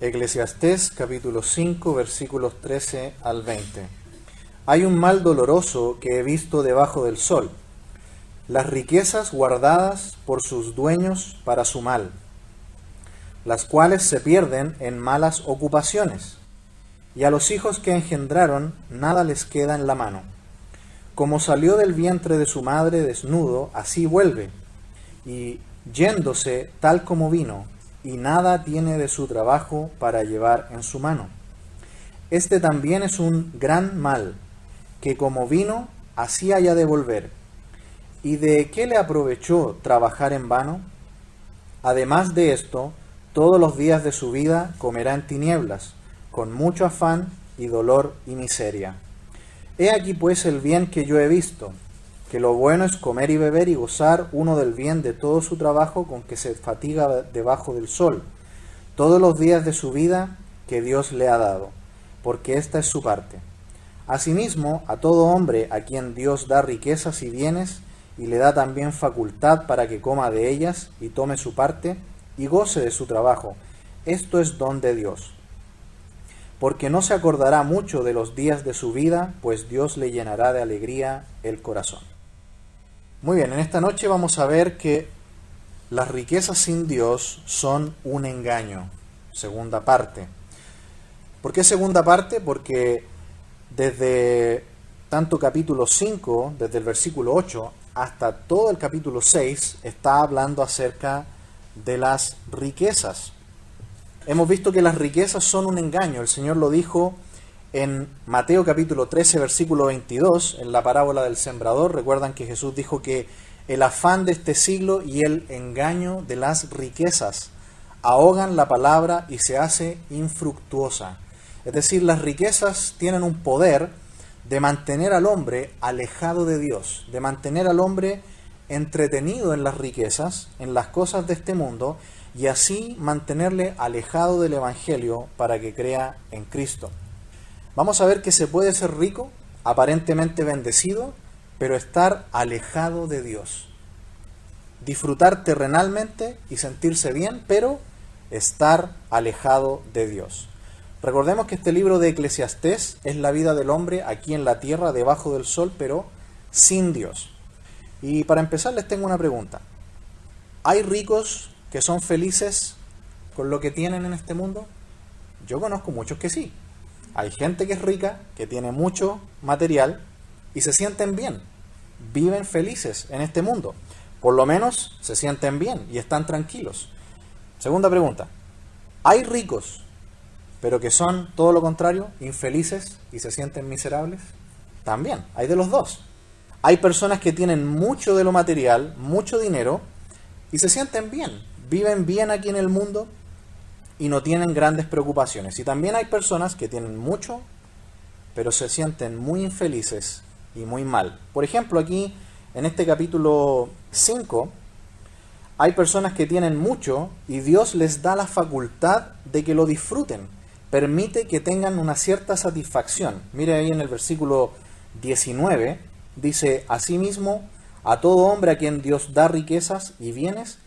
Eclesiastés capítulo 5 versículos 13 al 20. Hay un mal doloroso que he visto debajo del sol, las riquezas guardadas por sus dueños para su mal, las cuales se pierden en malas ocupaciones, y a los hijos que engendraron nada les queda en la mano. Como salió del vientre de su madre desnudo, así vuelve, y yéndose tal como vino, y nada tiene de su trabajo para llevar en su mano. Este también es un gran mal, que como vino, así haya de volver. ¿Y de qué le aprovechó trabajar en vano? Además de esto, todos los días de su vida comerá en tinieblas, con mucho afán y dolor y miseria. He aquí pues el bien que yo he visto, que lo bueno es comer y beber y gozar uno del bien de todo su trabajo con que se fatiga debajo del sol, todos los días de su vida que Dios le ha dado, porque esta es su parte. Asimismo, a todo hombre a quien Dios da riquezas y bienes, y le da también facultad para que coma de ellas y tome su parte, y goce de su trabajo, esto es don de Dios. Porque no se acordará mucho de los días de su vida, pues Dios le llenará de alegría el corazón. Muy bien, en esta noche vamos a ver que las riquezas sin Dios son un engaño. Segunda parte. ¿Por qué segunda parte? Porque desde tanto capítulo 5, desde el versículo 8, hasta todo el capítulo 6, está hablando acerca de las riquezas. Hemos visto que las riquezas son un engaño. El Señor lo dijo en Mateo capítulo 13, versículo 22, en la parábola del sembrador. Recuerdan que Jesús dijo que el afán de este siglo y el engaño de las riquezas ahogan la palabra y se hace infructuosa. Es decir, las riquezas tienen un poder de mantener al hombre alejado de Dios, de mantener al hombre entretenido en las riquezas, en las cosas de este mundo, y así mantenerle alejado del Evangelio para que crea en Cristo. Vamos a ver que se puede ser rico, aparentemente bendecido, pero estar alejado de Dios. Disfrutar terrenalmente y sentirse bien, pero estar alejado de Dios. Recordemos que este libro de Eclesiastés es la vida del hombre aquí en la tierra, debajo del sol, pero sin Dios. Y para empezar les tengo una pregunta. ¿Hay ricos que son felices con lo que tienen en este mundo? Yo conozco muchos que sí. Hay gente que es rica, que tiene mucho material y se sienten bien. Viven felices en este mundo. Por lo menos se sienten bien y están tranquilos. Segunda pregunta. ¿Hay ricos, pero que son todo lo contrario, infelices y se sienten miserables? También, hay de los dos. Hay personas que tienen mucho de lo material, mucho dinero y se sienten bien. Viven bien aquí en el mundo y no tienen grandes preocupaciones. Y también hay personas que tienen mucho, pero se sienten muy infelices y muy mal. Por ejemplo, aquí en este capítulo 5, hay personas que tienen mucho y Dios les da la facultad de que lo disfruten. Permite que tengan una cierta satisfacción. Mire ahí en el versículo 19, dice, asimismo, a todo hombre a quien Dios da riquezas y bienes,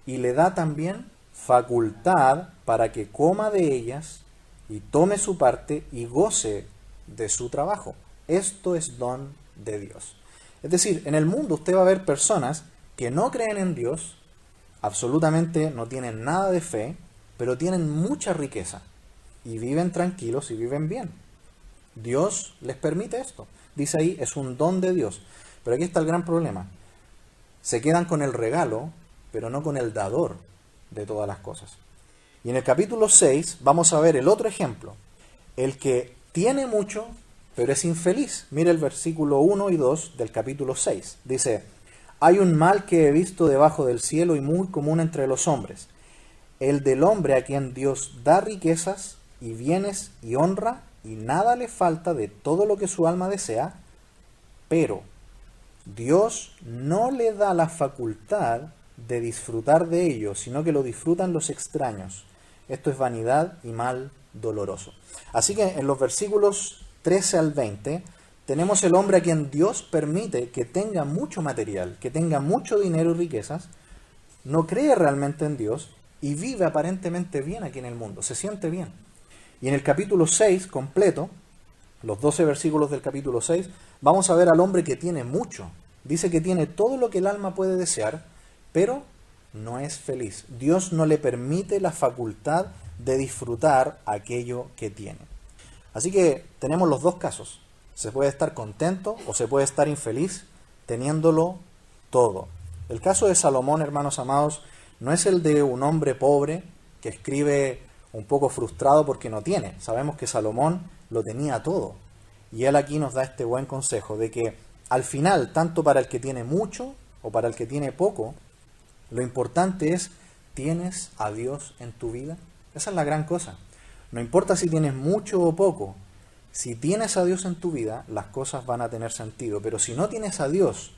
y le da también facultad para que coma de ellas y tome su parte y goce de su trabajo. Esto es don de Dios. Es decir, en el mundo usted va a ver personas que no creen en Dios, absolutamente no tienen nada de fe, pero tienen mucha riqueza y viven tranquilos y viven bien. Dios les permite esto. Dice ahí, es un don de Dios. Pero aquí está el gran problema. Se quedan con el regalo, pero no con el dador de todas las cosas. Y en el capítulo 6 vamos a ver el otro ejemplo. El que tiene mucho, pero es infeliz. Mire el versículo 1 y 2 del capítulo 6. Dice, hay un mal que he visto debajo del cielo y muy común entre los hombres. El del hombre a quien Dios da riquezas y bienes y honra, y nada le falta de todo lo que su alma desea, pero Dios no le da la facultad de disfrutar de ello, sino que lo disfrutan los extraños. Esto es vanidad y mal doloroso. Así que en los versículos 13 al 20 tenemos el hombre a quien Dios permite que tenga mucho material, que tenga mucho dinero y riquezas, no cree realmente en Dios y vive aparentemente bien aquí en el mundo, se siente bien. Y en el capítulo 6 completo, los 12 versículos del capítulo 6, vamos a ver al hombre que tiene mucho. Dice que tiene todo lo que el alma puede desear, pero no es feliz. Dios no le permite la facultad de disfrutar aquello que tiene. Así que tenemos los dos casos. Se puede estar contento o se puede estar infeliz teniéndolo todo. El caso de Salomón, hermanos amados, no es el de un hombre pobre que escribe un poco frustrado porque no tiene. Sabemos que Salomón lo tenía todo. Y él aquí nos da este buen consejo de que al final, tanto para el que tiene mucho o para el que tiene poco, lo importante es, ¿tienes a Dios en tu vida? Esa es la gran cosa. No importa si tienes mucho o poco, si tienes a Dios en tu vida, las cosas van a tener sentido. Pero si no tienes a Dios,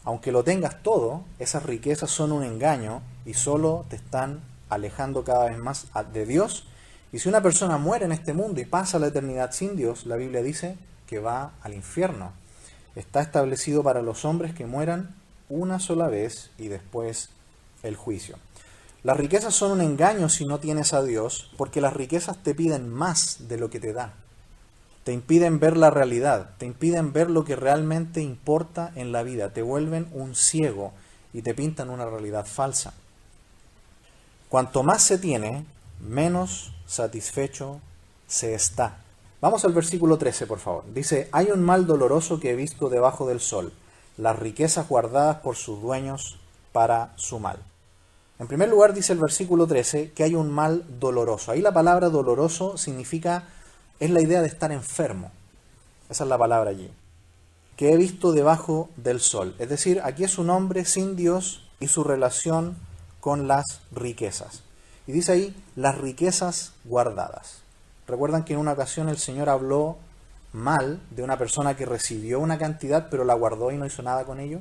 aunque lo tengas todo, esas riquezas son un engaño y solo te están alejando cada vez más de Dios. Y si una persona muere en este mundo y pasa la eternidad sin Dios, la Biblia dice que va al infierno. Está establecido para los hombres que mueran una sola vez y después el juicio. Las riquezas son un engaño si no tienes a Dios, porque las riquezas te piden más de lo que te da. Te impiden ver la realidad, te impiden ver lo que realmente importa en la vida, te vuelven un ciego y te pintan una realidad falsa. Cuanto más se tiene, menos satisfecho se está. Vamos al versículo 13, por favor. Dice, hay un mal doloroso que he visto debajo del sol, las riquezas guardadas por sus dueños para su mal. En primer lugar, dice el versículo 13 que hay un mal doloroso. Ahí la palabra doloroso significa, es la idea de estar enfermo. Esa es la palabra allí. Que he visto debajo del sol. Es decir, aquí es un hombre sin Dios y su relación con las riquezas. Y dice ahí, las riquezas guardadas. Recuerdan que en una ocasión el Señor habló mal de una persona que recibió una cantidad pero la guardó y no hizo nada con ello.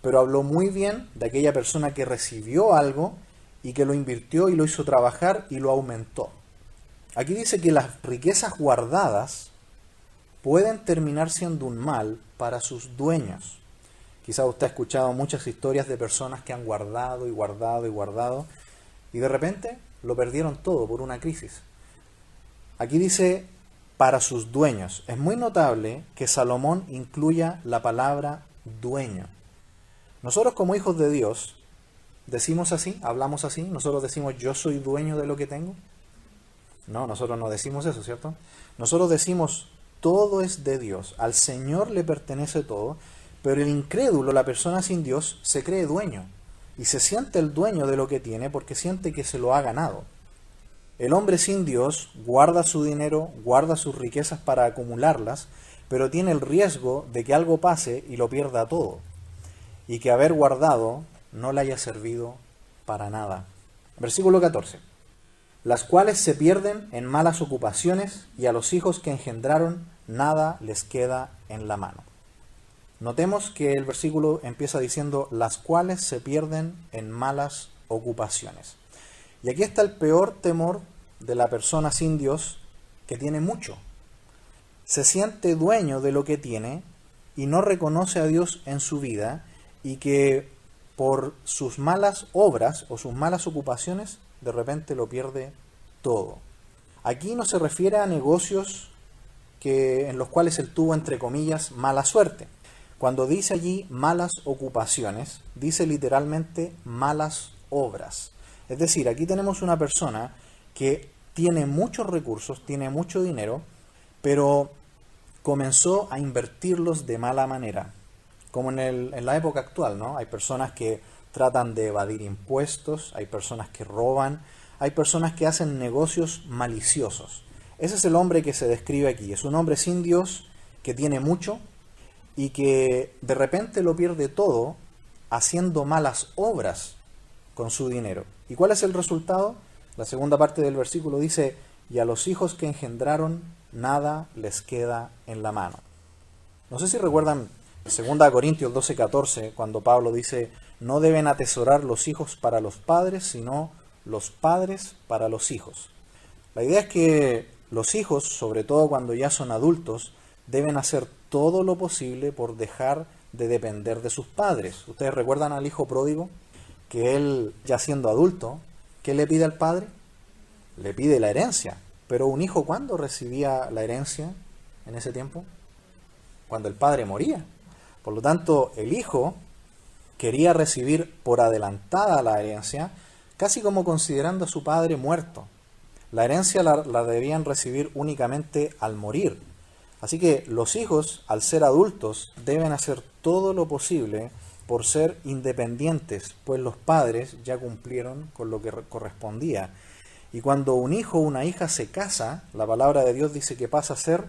Pero habló muy bien de aquella persona que recibió algo y que lo invirtió y lo hizo trabajar y lo aumentó. Aquí dice que las riquezas guardadas pueden terminar siendo un mal para sus dueños. Quizás usted ha escuchado muchas historias de personas que han guardado y guardado y guardado y de repente lo perdieron todo por una crisis. Aquí dice para sus dueños. Es muy notable que Salomón incluya la palabra dueño. Nosotros como hijos de Dios decimos así, hablamos así, nosotros decimos yo soy dueño de lo que tengo. No, nosotros no decimos eso, ¿cierto? Nosotros decimos todo es de Dios, al Señor le pertenece todo, pero el incrédulo, la persona sin Dios, se cree dueño y se siente el dueño de lo que tiene porque siente que se lo ha ganado. El hombre sin Dios guarda su dinero, guarda sus riquezas para acumularlas, pero tiene el riesgo de que algo pase y lo pierda todo, y que haber guardado no le haya servido para nada. Versículo 14. Las cuales se pierden en malas ocupaciones, y a los hijos que engendraron nada les queda en la mano. Notemos que el versículo empieza diciendo, las cuales se pierden en malas ocupaciones. Y aquí está el peor temor de la persona sin Dios que tiene mucho. Se siente dueño de lo que tiene y no reconoce a Dios en su vida y que por sus malas obras o sus malas ocupaciones de repente lo pierde todo. Aquí no se refiere a negocios en los cuales él tuvo, entre comillas, mala suerte. Cuando dice allí malas ocupaciones, dice literalmente malas obras. Es decir, aquí tenemos una persona que tiene muchos recursos, tiene mucho dinero, pero comenzó a invertirlos de mala manera. Como en la época actual, ¿no? Hay personas que tratan de evadir impuestos, hay personas que roban, hay personas que hacen negocios maliciosos. Ese es el hombre que se describe aquí. Es un hombre sin Dios que tiene mucho y que de repente lo pierde todo haciendo malas obras con su dinero. ¿Y cuál es el resultado? La segunda parte del versículo dice, y a los hijos que engendraron nada les queda en la mano. No sé si recuerdan 2 Corintios 12:14, cuando Pablo dice, no deben atesorar los hijos para los padres, sino los padres para los hijos. La idea es que los hijos, sobre todo cuando ya son adultos, deben hacer todo lo posible por dejar de depender de sus padres. ¿Ustedes recuerdan al hijo pródigo? Que él, ya siendo adulto, ¿qué le pide al padre? Le pide la herencia. Pero un hijo, ¿cuándo recibía la herencia en ese tiempo? Cuando el padre moría. Por lo tanto, el hijo quería recibir por adelantada la herencia, casi como considerando a su padre muerto. La herencia la debían recibir únicamente al morir. Así que los hijos, al ser adultos, deben hacer todo lo posible por ser independientes, pues los padres ya cumplieron con lo que correspondía. Y cuando un hijo o una hija se casa, la palabra de Dios dice que pasa a ser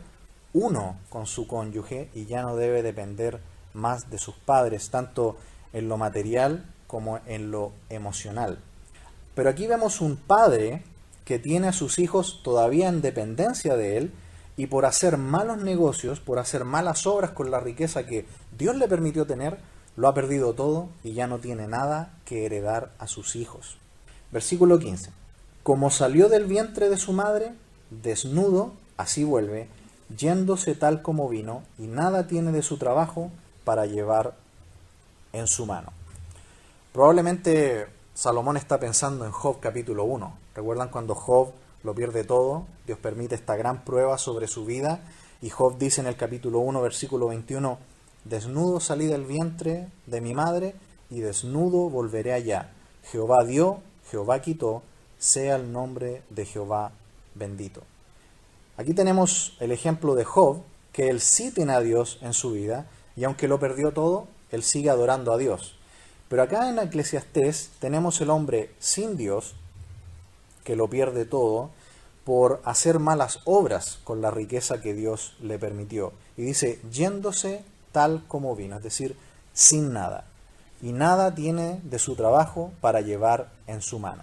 uno con su cónyuge y ya no debe depender más de sus padres, tanto en lo material como en lo emocional. Pero aquí vemos un padre que tiene a sus hijos todavía en dependencia de él, y por hacer malos negocios, por hacer malas obras con la riqueza que Dios le permitió tener, lo ha perdido todo y ya no tiene nada que heredar a sus hijos. Versículo 15. Como salió del vientre de su madre, desnudo, así vuelve, yéndose tal como vino, y nada tiene de su trabajo para llevar en su mano. Probablemente Salomón está pensando en Job capítulo 1. ¿Recuerdan cuando Job lo pierde todo? Dios permite esta gran prueba sobre su vida, y Job dice en el capítulo 1, versículo 21, desnudo salí del vientre de mi madre, y desnudo volveré allá. Jehová dio, Jehová quitó, sea el nombre de Jehová bendito. Aquí tenemos el ejemplo de Job, que él sí tiene a Dios en su vida, y aunque lo perdió todo, él sigue adorando a Dios. Pero acá en Eclesiastés tenemos el hombre sin Dios, que lo pierde todo, por hacer malas obras con la riqueza que Dios le permitió. Y dice, yéndose tal como vino, es decir, sin nada. Y nada tiene de su trabajo para llevar en su mano.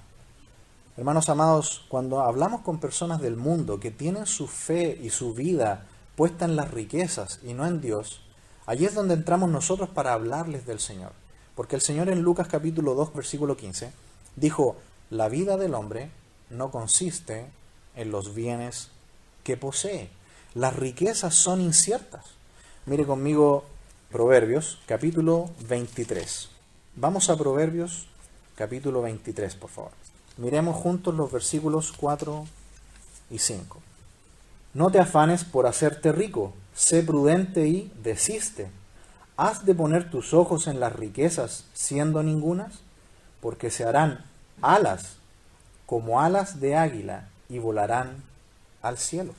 Hermanos amados, cuando hablamos con personas del mundo que tienen su fe y su vida puesta en las riquezas y no en Dios, allí es donde entramos nosotros para hablarles del Señor. Porque el Señor en Lucas capítulo 2, versículo 15, dijo, la vida del hombre no consiste en los bienes que posee. Las riquezas son inciertas. Mire conmigo Proverbios capítulo 23. Vamos a Proverbios capítulo 23, por favor. Miremos juntos los versículos 4 y 5. No te afanes por hacerte rico, sé prudente y desiste. ¿Has de poner tus ojos en las riquezas siendo ningunas? Porque se harán alas como alas de águila y volarán al cielo.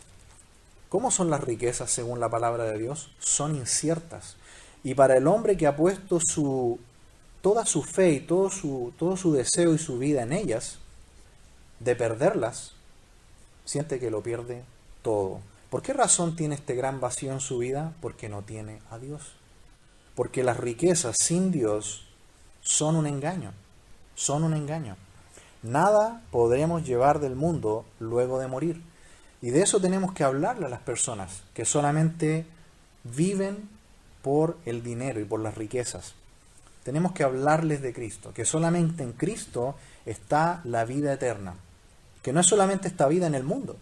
¿Cómo son las riquezas según la palabra de Dios? Son inciertas. Y para el hombre que ha puesto toda su fe y todo su deseo y su vida en ellas, de perderlas, siente que lo pierde todo. ¿Por qué razón tiene este gran vacío en su vida? Porque no tiene a Dios. Porque las riquezas sin Dios son un engaño. Son un engaño. Nada podremos llevar del mundo luego de morir. Y de eso tenemos que hablarle a las personas que solamente viven por el dinero y por las riquezas. Tenemos que hablarles de Cristo, que solamente en Cristo está la vida eterna. Que no es solamente esta vida en el mundo.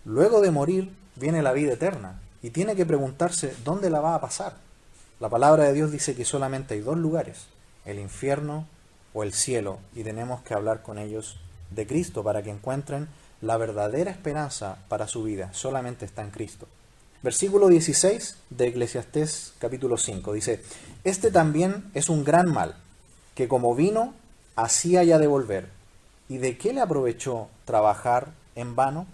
Luego de morir viene la vida eterna. Y tiene que preguntarse dónde la va a pasar. La palabra de Dios dice que solamente hay dos lugares, el infierno o el cielo, y tenemos que hablar con ellos de Cristo para que encuentren la verdadera esperanza para su vida. Solamente está en Cristo. Versículo 16 de Eclesiastés capítulo 5 dice, este también es un gran mal, que como vino, así haya de volver. ¿Y de qué le aprovechó trabajar en vano?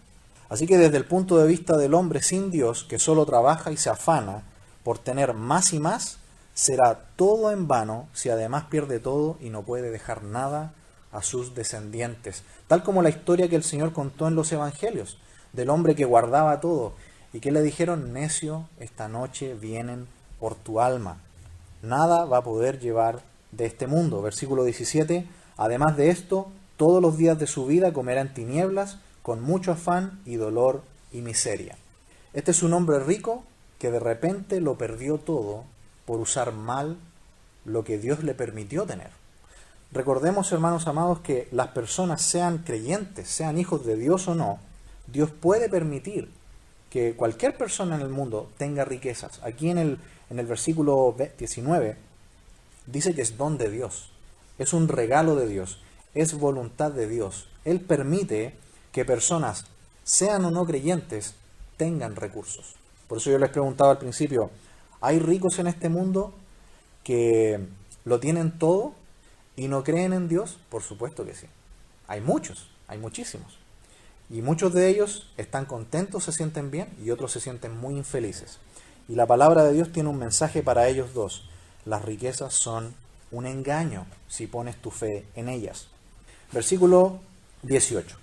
Así que desde el punto de vista del hombre sin Dios, que solo trabaja y se afana por tener más y más, será todo en vano si además pierde todo y no puede dejar nada a sus descendientes. Tal como la historia que el Señor contó en los evangelios, del hombre que guardaba todo y que le dijeron, necio, esta noche vienen por tu alma. Nada va a poder llevar de este mundo. Versículo 17, además de esto, todos los días de su vida comerá en tinieblas, con mucho afán y dolor y miseria. Este es un hombre rico que de repente lo perdió todo por usar mal lo que Dios le permitió tener. Recordemos, hermanos amados, que las personas sean creyentes, sean hijos de Dios o no, Dios puede permitir que cualquier persona en el mundo tenga riquezas. Aquí en el versículo 19 dice que es don de Dios, es un regalo de Dios. es voluntad de Dios. Él permite que personas, sean o no creyentes, tengan recursos. Por eso yo les preguntaba al principio, ¿hay ricos en este mundo que lo tienen todo y no creen en Dios? Por supuesto que sí. Hay muchos, hay muchísimos. Y muchos de ellos están contentos, se sienten bien, y otros se sienten muy infelices. Y la palabra de Dios tiene un mensaje para ellos dos. Las riquezas son un engaño si pones tu fe en ellas. Versículo 18.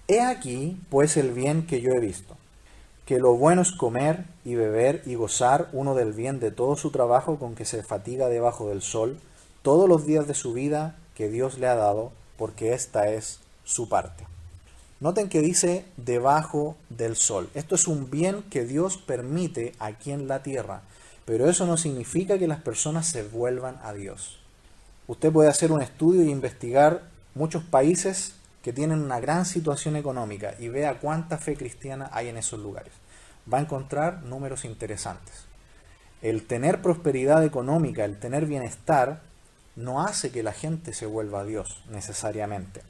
He aquí, pues, el bien que yo he visto, que lo bueno es comer y beber y gozar uno del bien de todo su trabajo con que se fatiga debajo del sol, todos los días de su vida que Dios le ha dado, porque esta es su parte. Noten que dice debajo del sol. Esto es un bien que Dios permite aquí en la tierra, pero eso no significa que las personas se vuelvan a Dios. Usted puede hacer un estudio e investigar muchos países que tienen una gran situación económica y vea cuánta fe cristiana hay en esos lugares. Va a encontrar números interesantes. El tener prosperidad económica, el tener bienestar, no hace que la gente se vuelva a Dios necesariamente.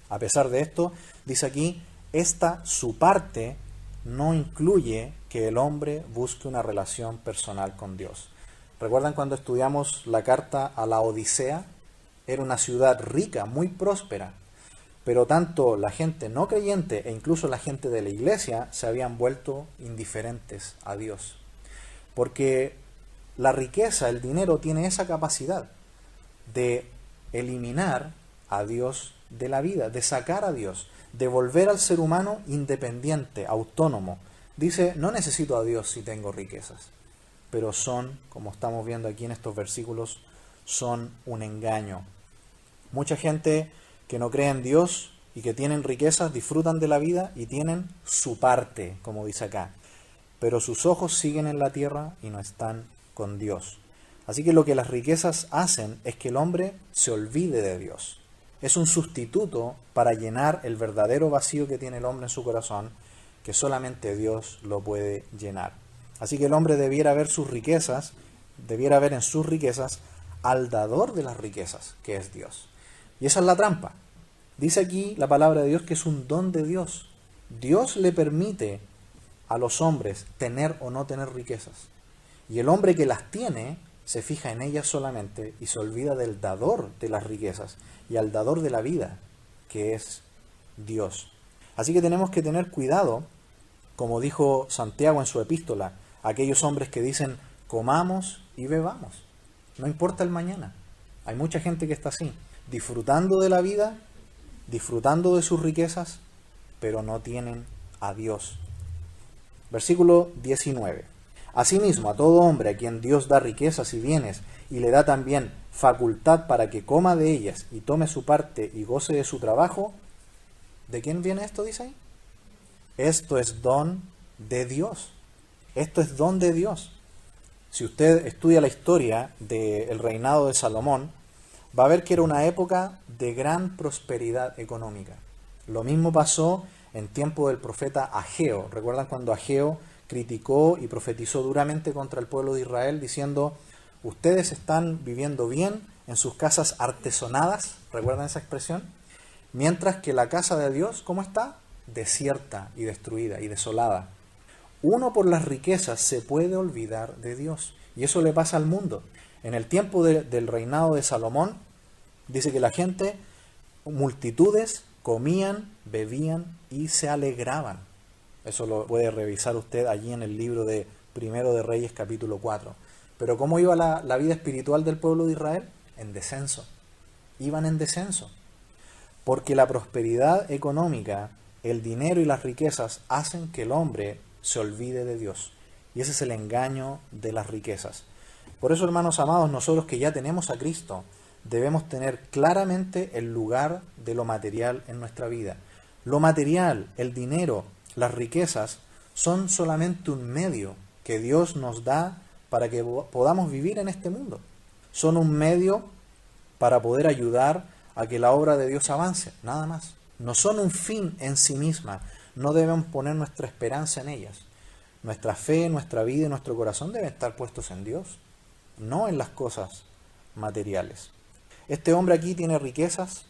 A pesar de esto, dice aquí, esta su parte no incluye que el hombre busque una relación personal con Dios. ¿Recuerdan cuando estudiamos la carta a la Odisea? Era una ciudad rica, muy próspera, pero tanto la gente no creyente e incluso la gente de la iglesia se habían vuelto indiferentes a Dios. Porque la riqueza, el dinero, tiene esa capacidad de eliminar a Dios de la vida, de sacar a Dios, de volver al ser humano independiente, autónomo. Dice, no necesito a Dios si tengo riquezas, pero son, como estamos viendo aquí en estos versículos, son un engaño. Mucha gente que no cree en Dios y que tienen riquezas disfrutan de la vida y tienen su parte, como dice acá, pero sus ojos siguen en la tierra y no están con Dios. Así que lo que las riquezas hacen es que el hombre se olvide de Dios. Es un sustituto para llenar el verdadero vacío que tiene el hombre en su corazón, que solamente Dios lo puede llenar. Así que el hombre debiera ver sus riquezas, debiera ver en sus riquezas al dador de las riquezas, que es Dios. Y esa es la trampa. Dice aquí la palabra de Dios que es un don de Dios. Dios le permite a los hombres tener o no tener riquezas. Y el hombre que las tiene se fija en ellas solamente y se olvida del dador de las riquezas y al dador de la vida, que es Dios. Así que tenemos que tener cuidado, como dijo Santiago en su epístola, aquellos hombres que dicen comamos y bebamos. No importa el mañana. Hay mucha gente que está así, disfrutando de la vida, disfrutando de sus riquezas, pero no tienen a Dios. Versículo 19. Asimismo, a todo hombre a quien Dios da riquezas y bienes, y le da también facultad para que coma de ellas y tome su parte y goce de su trabajo, ¿de quién viene esto, dice ahí? Esto es don de Dios. Esto es don de Dios. Si usted estudia la historia del reinado de Salomón, va a ver que era una época de gran prosperidad económica. Lo mismo pasó en tiempo del profeta Ageo. ¿Recuerdan cuando Ageo criticó y profetizó duramente contra el pueblo de Israel diciendo, ustedes están viviendo bien en sus casas artesonadas? ¿Recuerdan esa expresión? Mientras que la casa de Dios, ¿cómo está? Desierta y destruida y desolada. Uno por las riquezas se puede olvidar de Dios. Y eso le pasa al mundo. En el tiempo del reinado de Salomón, dice que la gente, multitudes, comían, bebían y se alegraban. Eso lo puede revisar usted allí en el libro de Primero de Reyes, capítulo 4. Pero ¿cómo iba la vida espiritual del pueblo de Israel? En descenso. Iban en descenso. Porque la prosperidad económica, el dinero y las riquezas hacen que el hombre se olvide de Dios. Y ese es el engaño de las riquezas. Por eso, hermanos amados, nosotros que ya tenemos a Cristo, debemos tener claramente el lugar de lo material en nuestra vida. Lo material, el dinero, las riquezas, son solamente un medio que Dios nos da para que podamos vivir en este mundo. Son un medio para poder ayudar a que la obra de Dios avance, nada más. No son un fin en sí misma, no debemos poner nuestra esperanza en ellas. Nuestra fe, nuestra vida y nuestro corazón deben estar puestos en Dios, no en las cosas materiales. Este hombre aquí tiene riquezas,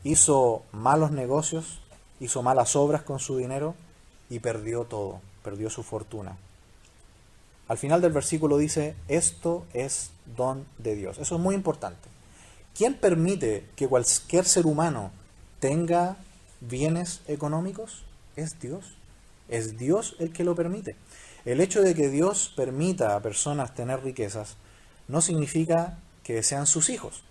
hizo malos negocios, hizo malas obras con su dinero y perdió todo, perdió su fortuna. Al final del versículo dice, esto es don de Dios. Eso es muy importante. ¿Quién permite que cualquier ser humano tenga bienes económicos? Es Dios. Es Dios el que lo permite. El hecho de que Dios permita a personas tener riquezas no significa que sean sus hijos.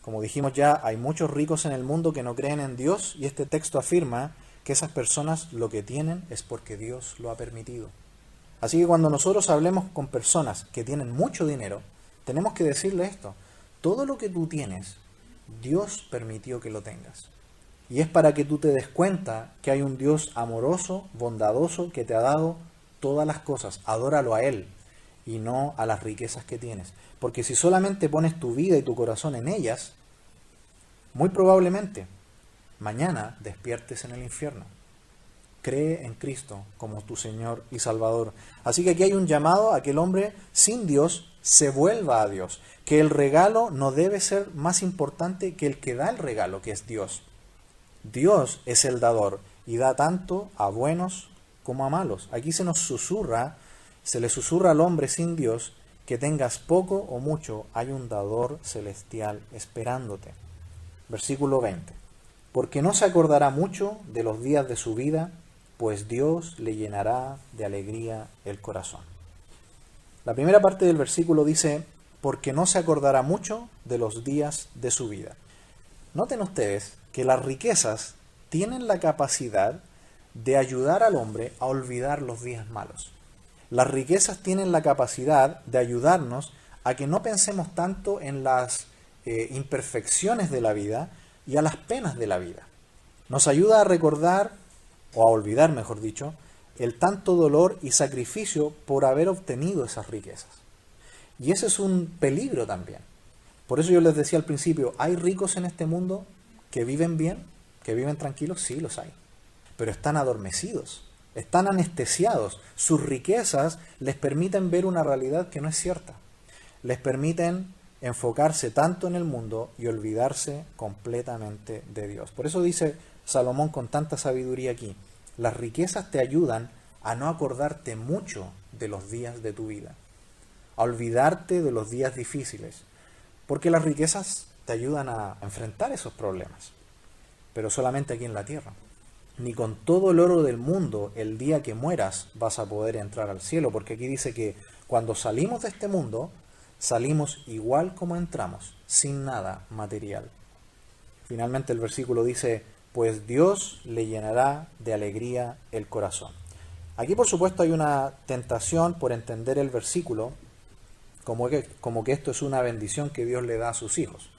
Como dijimos ya, hay muchos ricos en el mundo que no creen en Dios y este texto afirma que esas personas lo que tienen es porque Dios lo ha permitido. Así que cuando nosotros hablemos con personas que tienen mucho dinero, tenemos que decirle esto. Todo lo que tú tienes, Dios permitió que lo tengas. Y es para que tú te des cuenta que hay un Dios amoroso, bondadoso, que te ha dado todas las cosas. Adóralo a Él y no a las riquezas que tienes. Porque si solamente pones tu vida y tu corazón en ellas, muy probablemente mañana despiertes en el infierno. Cree en Cristo como tu Señor y Salvador. Así que aquí hay un llamado a que el hombre sin Dios se vuelva a Dios. Que el regalo no debe ser más importante que el que da el regalo, que es Dios. Dios es el dador y da tanto a buenos como a malos. Aquí se nos susurra, se le susurra al hombre sin Dios que tengas poco o mucho, hay un dador celestial esperándote. Versículo 20. Porque no se acordará mucho de los días de su vida, pues Dios le llenará de alegría el corazón. La primera parte del versículo dice, porque no se acordará mucho de los días de su vida. Noten ustedes que las riquezas tienen la capacidad de ayudar al hombre a olvidar los días malos. Las riquezas tienen la capacidad de ayudarnos a que no pensemos tanto en las imperfecciones de la vida y a las penas de la vida. Nos ayuda a recordar, o a olvidar mejor dicho, el tanto dolor y sacrificio por haber obtenido esas riquezas. Y ese es un peligro también. Por eso yo les decía al principio, ¿hay ricos en este mundo que viven bien, que viven tranquilos? Sí, los hay. Pero están adormecidos, están anestesiados. Sus riquezas les permiten ver una realidad que no es cierta. Les permiten enfocarse tanto en el mundo y olvidarse completamente de Dios. Por eso dice Salomón con tanta sabiduría aquí, las riquezas te ayudan a no acordarte mucho de los días de tu vida, a olvidarte de los días difíciles, porque las riquezas te ayudan a enfrentar esos problemas, pero solamente aquí en la tierra. Ni con todo el oro del mundo el día que mueras vas a poder entrar al cielo, porque aquí dice que cuando salimos de este mundo, salimos igual como entramos, sin nada material. Finalmente el versículo dice, pues Dios le llenará de alegría el corazón. Aquí por supuesto hay una tentación por entender el versículo como que esto es una bendición que Dios le da a sus hijos.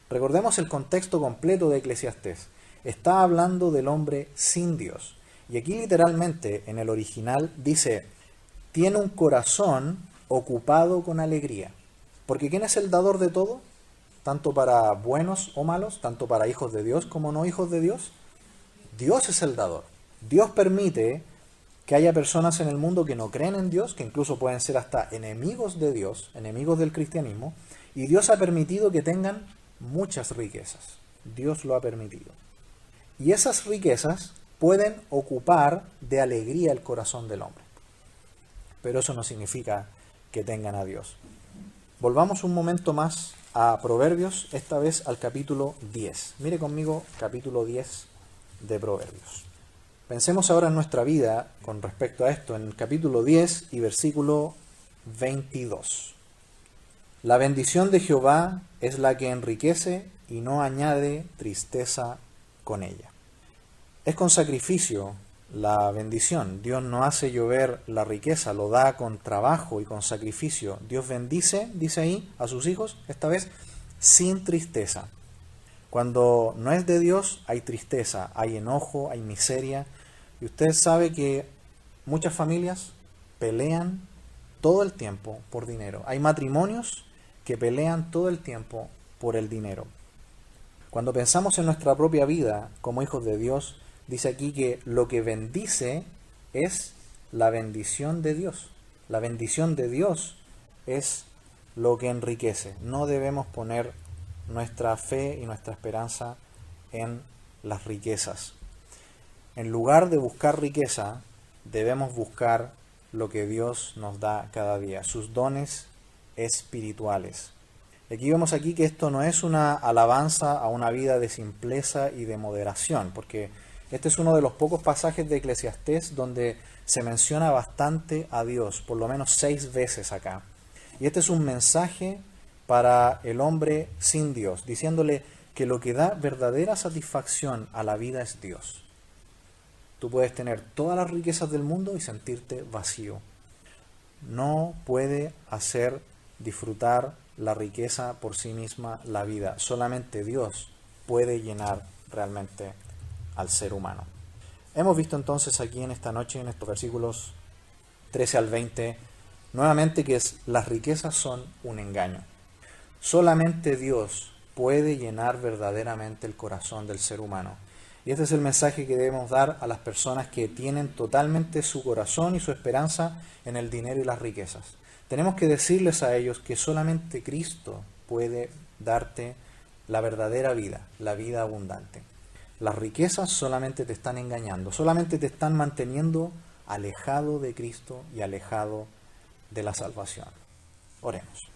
Recordemos el contexto completo de Eclesiastés. Está hablando del hombre sin Dios. Y aquí literalmente en el original dice, tiene un corazón ocupado con alegría. Porque ¿quién es el dador de todo? Tanto para buenos o malos, tanto para hijos de Dios como no hijos de Dios. Dios es el dador. Dios permite que haya personas en el mundo que no creen en Dios, que incluso pueden ser hasta enemigos de Dios, enemigos del cristianismo, y Dios ha permitido que tengan muchas riquezas. Dios lo ha permitido. Y esas riquezas pueden ocupar de alegría el corazón del hombre. Pero eso no significa que tengan a Dios. Volvamos un momento más a Proverbios, esta vez al capítulo 10. Mire conmigo capítulo 10 de Proverbios. Pensemos ahora en nuestra vida con respecto a esto, en el capítulo 10 y versículo 22. La bendición de Jehová es la que enriquece y no añade tristeza con ella. Es con sacrificio la bendición. Dios no hace llover la riqueza, lo da con trabajo y con sacrificio. Dios bendice, dice ahí, a sus hijos, esta vez, sin tristeza. Cuando no es de Dios, hay tristeza, hay enojo, hay miseria. Y usted sabe que muchas familias pelean todo el tiempo por dinero. Hay matrimonios que pelean todo el tiempo por el dinero. Cuando pensamos en nuestra propia vida como hijos de Dios, dice aquí que lo que bendice es la bendición de Dios. La bendición de Dios es lo que enriquece. No debemos poner nuestra fe y nuestra esperanza en las riquezas. En lugar de buscar riqueza, debemos buscar lo que Dios nos da cada día, sus dones espirituales. Aquí vemos que esto no es una alabanza a una vida de simpleza y de moderación, porque este es uno de los pocos pasajes de Eclesiastés donde se menciona bastante a Dios, por lo menos 6 veces acá. Y este es un mensaje para el hombre sin Dios, diciéndole que lo que da verdadera satisfacción a la vida es Dios. Tú puedes tener todas las riquezas del mundo y sentirte vacío. No puede hacer disfrutar la riqueza por sí misma la vida. Solamente Dios puede llenar realmente al ser humano. Hemos visto entonces aquí en esta noche, en estos versículos 13 al 20, nuevamente que las riquezas son un engaño. Solamente Dios puede llenar verdaderamente el corazón del ser humano. Y este es el mensaje que debemos dar a las personas que tienen totalmente su corazón y su esperanza en el dinero y las riquezas. Tenemos que decirles a ellos que solamente Cristo puede darte la verdadera vida, la vida abundante. Las riquezas solamente te están engañando, solamente te están manteniendo alejado de Cristo y alejado de la salvación. Oremos.